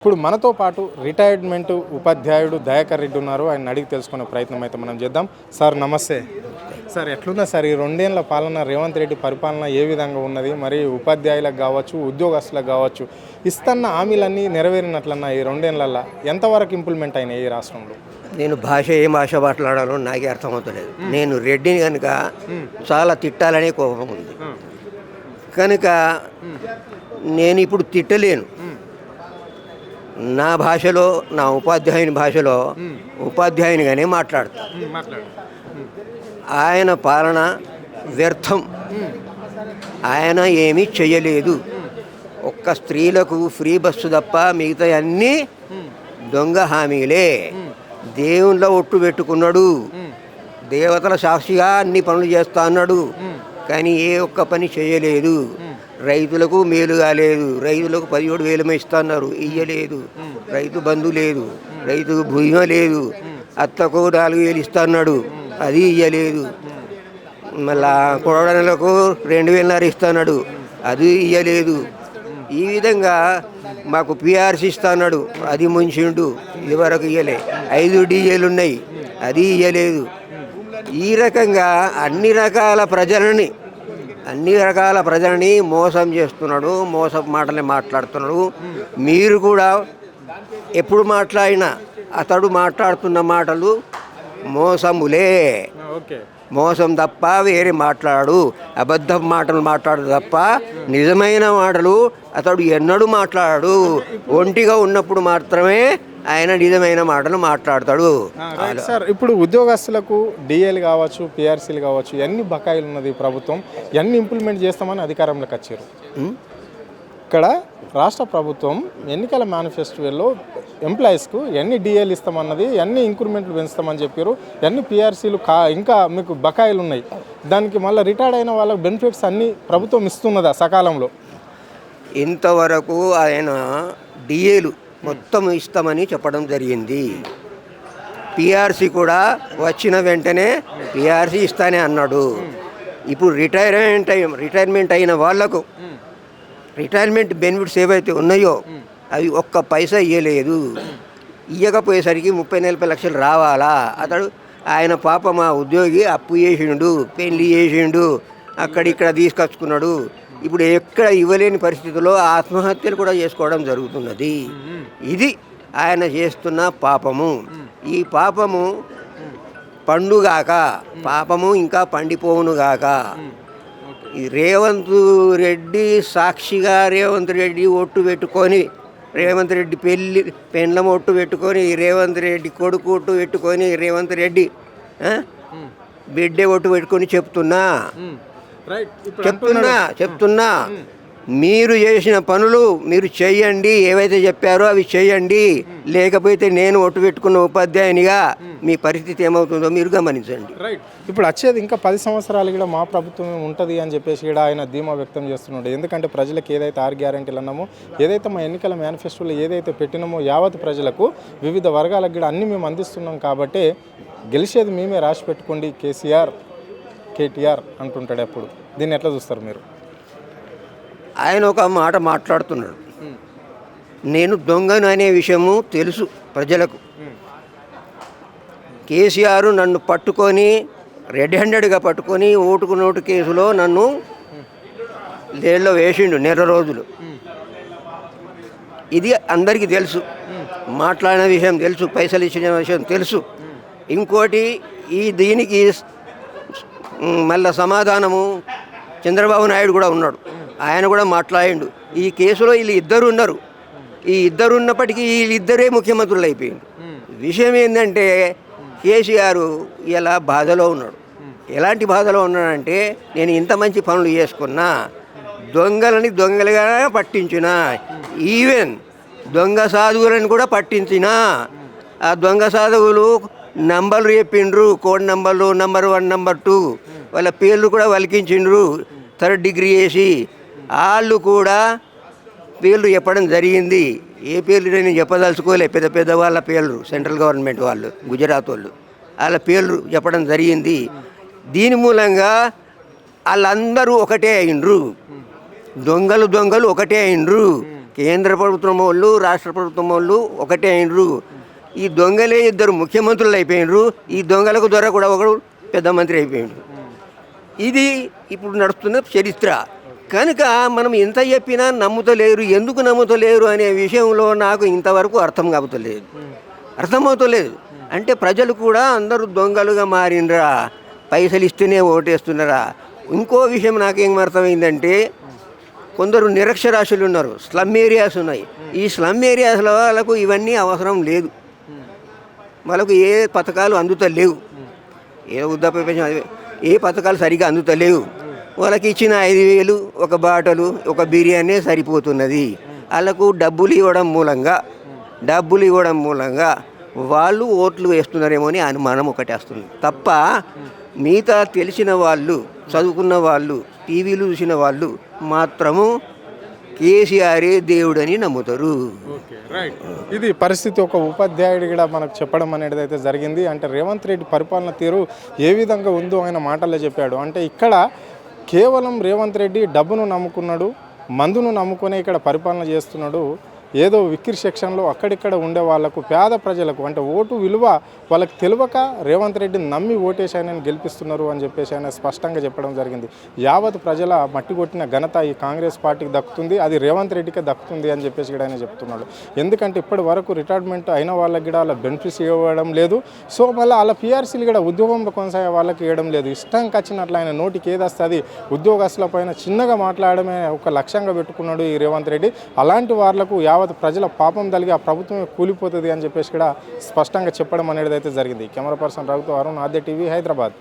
ఇప్పుడు మనతో పాటు రిటైర్మెంట్ ఉపాధ్యాయుడు దయాకర్ రెడ్డి ఉన్నారు. ఆయన అడిగి తెలుసుకునే ప్రయత్నం అయితే మనం చేద్దాం. సార్ నమస్తే. సార్ ఎట్లున్నా సార్ ఈ 2 ఏళ్ల పాలన రేవంత్ రెడ్డి పరిపాలన ఏ విధంగా ఉన్నది? మరి ఉపాధ్యాయులకు కావచ్చు, ఉద్యోగస్తులకు కావచ్చు, ఇస్తున్న హామీలన్నీ నెరవేరినట్లన్నా ఈ 2 ఏళ్లలో ఎంతవరకు ఇంప్లిమెంట్ అయినాయి ఈ రాష్ట్రంలో? నేను ఏం భాష మాట్లాడాలో నాకే అర్థమవుతలేదు. నేను రెడ్డిని కనుక చాలా తిట్టాలనే కోపం ఉంది కనుక నేను ఇప్పుడు తిట్టలేను. నా భాషలో, నా ఉపాధ్యాయుని భాషలో ఉపాధ్యాయునిగానే మాట్లాడతా. ఆయన పాలన వ్యర్థం. ఆయన ఏమీ చెయ్యలేదు. ఒక్క స్త్రీలకు ఫ్రీ బస్సు తప్ప మిగతా అన్నీ దొంగ హామీలే. దేవుళ్ళ ఒట్టు పెట్టుకున్నాడు, దేవతల సాక్షిగా అన్ని పనులు చేస్తా అన్నాడు, కానీ ఏ ఒక్క పని చేయలేదు. రైతులకు మేలు కాలేదు. రైతులకు 17,000 ఇస్తున్నారు, ఇయ్యలేదు. రైతు బంధు లేదు, రైతుకు భూమి లేదు. అత్తకు 4,000 ఇస్తున్నాడు, అది ఇయ్యలేదు. మళ్ళా కొడవడలకు 2,500 ఇస్తున్నాడు, అది ఇయ్యలేదు. ఈ విధంగా మాకు పిఆర్సీ ఇస్తున్నాడు, అది ముంచిండు, ఇదివరకు ఇయ్యలే. 5 డీఏలు ఉన్నాయి, అది ఇయ్యలేదు. ఈ రకంగా అన్ని రకాల ప్రజలని మోసం చేస్తున్నాడు, మోసపు మాటలే మాట్లాడుతున్నాడు. మీరు కూడా ఎప్పుడు మాట్లాడినా అతడు మాట్లాడుతున్న మాటలు మోసములే. మోసం తప్ప వేరే మాట్లాడు, అబద్ధం మాటలు మాట్లాడు తప్ప నిజమైన మాటలు అతడు ఎన్నడూ మాట్లాడు. ఒంటిగా ఉన్నప్పుడు మాత్రమే ఆయన నిజమైన మాటలు మాట్లాడతాడు. సార్ ఇప్పుడు ఉద్యోగస్తులకు డిఏలు కావచ్చు, పిఆర్సీలు కావచ్చు, ఎన్ని బకాయిలు ఉన్నది ప్రభుత్వం, ఎన్ని ఇంప్లిమెంట్ చేస్తామని అధికారంలోకి వచ్చారు. ఇక్కడ రాష్ట్ర ప్రభుత్వం ఎన్నికల మేనిఫెస్టోలో ఎంప్లాయీస్కు ఎన్ని డిఏలు ఇస్తామన్నది, ఎన్ని ఇంక్రిమెంట్లు పెంచుతామని చెప్పారు, ఎన్ని పిఆర్సీలు ఇంకా మీకు బకాయిలు ఉన్నాయి. దానికి మళ్ళీ రిటైర్డ్ అయిన వాళ్ళకి బెనిఫిట్స్ అన్నీ ప్రభుత్వం ఇస్తున్నదా సకాలంలో? ఇంతవరకు ఆయన డిఏలు మొత్తం ఇస్తామని చెప్పడం జరిగింది. పిఆర్సీ కూడా వచ్చిన వెంటనే పిఆర్సీ ఇస్తానే అన్నాడు. ఇప్పుడు రిటైర్మెంట్ అయిన వాళ్లకు రిటైర్మెంట్ బెనిఫిట్స్ ఏవైతే ఉన్నాయో అవి ఒక్క పైసా ఇవ్వలేదు. ఇవ్వకపోయేసరికి 30-40 లక్షలు రావాలా. అతడు ఆయన పాప మా ఉద్యోగి అప్పు చేసిండు, పెళ్లి చేసిండు, అక్కడిక్కడ తీసుకొచ్చుకున్నాడు. ఇప్పుడు ఎక్కడ ఇవ్వలేని పరిస్థితుల్లో ఆత్మహత్యలు కూడా చేసుకోవడం జరుగుతున్నది. ఇది ఆయన చేస్తున్న పాపము. ఈ పాపము పండుగాక, పాపము ఇంకా పండిపోవునుగాక. ఈ రేవంత్ రెడ్డి సాక్షిగా రేవంత్ రెడ్డి ఒట్టు పెట్టుకొని, రేవంత్ రెడ్డి పెండ్లం ఒట్టు పెట్టుకొని, రేవంత్ రెడ్డి కొడుకు ఒట్టు పెట్టుకొని, రేవంత్ రెడ్డి బిడ్డే ఒట్టు పెట్టుకొని చెప్తున్నా మీరు చేసిన పనులు మీరు చెయ్యండి. ఏవైతే చెప్పారో అవి చెయ్యండి. లేకపోతే నేను ఒట్టు పెట్టుకున్న ఉపాధ్యాయునిగా మీ పరిస్థితి ఏమవుతుందో మీరు గమనించండి. ఇప్పుడు వచ్చేది ఇంకా 10 సంవత్సరాలు కూడా మా ప్రభుత్వం ఉంటుంది అని చెప్పేసి కూడా ఆయన ధీమా వ్యక్తం చేస్తున్నాడు. ఎందుకంటే ప్రజలకు ఏదైతే 6 గ్యారెంటీలు అన్నామో, ఏదైతే మా ఎన్నికల మేనిఫెస్టోలో ఏదైతే పెట్టినామో యావత్ ప్రజలకు వివిధ వర్గాలకు కూడా అన్నీ మేము అందిస్తున్నాం. కాబట్టి గెలిచేది మేమే, రాసి పెట్టుకోండి, కేటీఆర్ అంటుంటాడు ఎప్పుడు. దీన్ని ఎట్లా చూస్తారు మీరు? ఆయన ఒక మాట మాట్లాడుతున్నాడు, నేను దొంగను అనే విషయము తెలుసు ప్రజలకు. కేసీఆర్ నన్ను పట్టుకొని రెడ్ హ్యాండెడ్గా పట్టుకొని ఓటుకు నోటు కేసులో నన్ను జైల్లో వేసిండు 4 రోజులు. ఇది అందరికీ తెలుసు. మాట్లాడిన విషయం తెలుసు, పైసలు ఇచ్చిన విషయం తెలుసు. ఇంకోటి దీనికి మళ్ళా సమాధానము చంద్రబాబు నాయుడు కూడా ఉన్నాడు, ఆయన కూడా మాట్లాడిండు. ఈ కేసులో వీళ్ళిద్దరు ఉన్నారు. ఈ ఇద్దరు ఉన్నప్పటికీ వీళ్ళిద్దరే ముఖ్యమంత్రులు అయిపోయింది. విషయం ఏంటంటే కేసీఆర్ ఇలా బాధలో ఉన్నాడు. ఎలాంటి బాధలో ఉన్నాడంటే, నేను ఇంత మంచి పనులు చేసుకున్నా, దొంగలని దొంగలుగా పట్టించిన, ఈవెన్ దొంగ సాధువులను కూడా పట్టించిన. ఆ దొంగ సాధువులు నంబర్లు చెప్పిండ్రు, కోడ్ నంబర్లు, నంబర్ 1, నంబర్ 2, వాళ్ళ పేర్లు కూడా వలికించిండ్రు. 3rd డిగ్రీ చేసి వాళ్ళు కూడా పేర్లు చెప్పడం జరిగింది. ఏ పేర్లు నేను చెప్పదలుచుకోలే, పెద్ద వాళ్ళ పేర్లు, సెంట్రల్ గవర్నమెంట్ వాళ్ళు, గుజరాత్ వాళ్ళు, వాళ్ళ పేర్లు చెప్పడం జరిగింది. దీని మూలంగా వాళ్ళందరూ ఒకటే అయిండ్రు. దొంగలు ఒకటే అయినరు. కేంద్ర ప్రభుత్వం వాళ్ళు రాష్ట్ర ప్రభుత్వం వాళ్ళు ఒకటే అయినరు. ఈ దొంగలే ఇద్దరు ముఖ్యమంత్రులు అయిపోయినరు. ఈ దొంగలకు ద్వారా కూడా ఒకడు పెద్ద మంత్రి అయిపోయిండు. ఇది ఇప్పుడు నడుస్తున్న చరిత్ర. కనుక మనం ఎంత చెప్పినా నమ్ముతలేరు. ఎందుకు నమ్ముతలేరు అనే విషయంలో నాకు ఇంతవరకు అర్థమవుతలేదు. అంటే ప్రజలు కూడా అందరూ దొంగలుగా మారినరా, పైసలు ఇస్తేనే ఓటేస్తున్నారా. ఇంకో విషయం నాకేం అర్థమైందంటే, కొందరు నిరక్షరాస్యులు ఉన్నారు, స్లమ్ ఏరియాస్ ఉన్నాయి. ఈ స్లమ్ ఏరియాస్లో వాళ్ళకు ఇవన్నీ అవసరం లేదు. వాళ్ళకు ఏ పథకాలు అందుతలేవు, ఏ వృద్ధాప్య పెన్షన్ ఏ పథకాలు సరిగా అందుతలేవు. వాళ్ళకి ఇచ్చిన 5,000 ఒక బాటలు ఒక బిర్యానీ సరిపోతున్నది. వాళ్ళకు డబ్బులు ఇవ్వడం మూలంగా వాళ్ళు ఓట్లు వేస్తున్నారేమో అని అనుమానం ఒకటి వస్తుంది తప్ప, మిగతా తెలిసిన వాళ్ళు, చదువుకున్న వాళ్ళు, టీవీలు చూసిన వాళ్ళు మాత్రము కేసీఆరే దేవుడని నమ్ముతారు. ఇది పరిస్థితి. ఒక ఉపాధ్యాయుడు కూడా మనకు చెప్పడం అనేది అయితే జరిగింది. అంటే రేవంత్ రెడ్డి పరిపాలన తీరు ఏ విధంగా ఉందో ఆయన మాటల్లో చెప్పాడు. అంటే ఇక్కడ కేవలం రేవంత్ రెడ్డి డబ్బును నమ్ముకున్నాడు, మందును నమ్ముకునే ఇక్కడ పరిపాలన చేస్తున్నాడు. ఏదో విక్రి సెక్షన్లో అక్కడిక్కడ ఉండే వాళ్ళకు, పేద ప్రజలకు అంటే ఓటు విలువ వాళ్ళకి తెలియక రేవంత్ రెడ్డిని నమ్మి ఓటేసి ఆయనను గెలిపిస్తున్నారు అని చెప్పేసి ఆయన స్పష్టంగా చెప్పడం జరిగింది. యావత్ ప్రజల మట్టి కొట్టిన ఘనత ఈ కాంగ్రెస్ పార్టీకి దక్కుతుంది, అది రేవంత్ రెడ్డికే దక్కుతుంది అని చెప్పేసి కూడా ఆయన చెప్తున్నాడు. ఎందుకంటే ఇప్పటి వరకు రిటైర్మెంట్ అయిన వాళ్ళకి కూడా వాళ్ళ బెనిఫిట్స్ ఇవ్వడం లేదు. సో మళ్ళీ వాళ్ళ పిఆర్సీలు కూడా ఉద్యోగంలో కొనసాగే వాళ్ళకి ఇవ్వడం లేదు. ఇష్టంకి వచ్చినట్లు ఆయన నోటికి ఏదొస్తుంది ఉద్యోగస్తుల పైన చిన్నగా మాట్లాడమే ఒక లక్ష్యంగా పెట్టుకున్నాడు ఈ రేవంత్ రెడ్డి. అలాంటి వాళ్ళకు యావత్ ప్రజల పాపం తలిగి ఆ ప్రభుత్వమే కూలిపోతుంది అని చెప్పేసి కూడా స్పష్టంగా చెప్పడం అనేది అయితే జరిగింది. కెమెరా పర్సన్ రఘుతో, అరుణ్, ఆద్య టీవీ, హైదరాబాద్.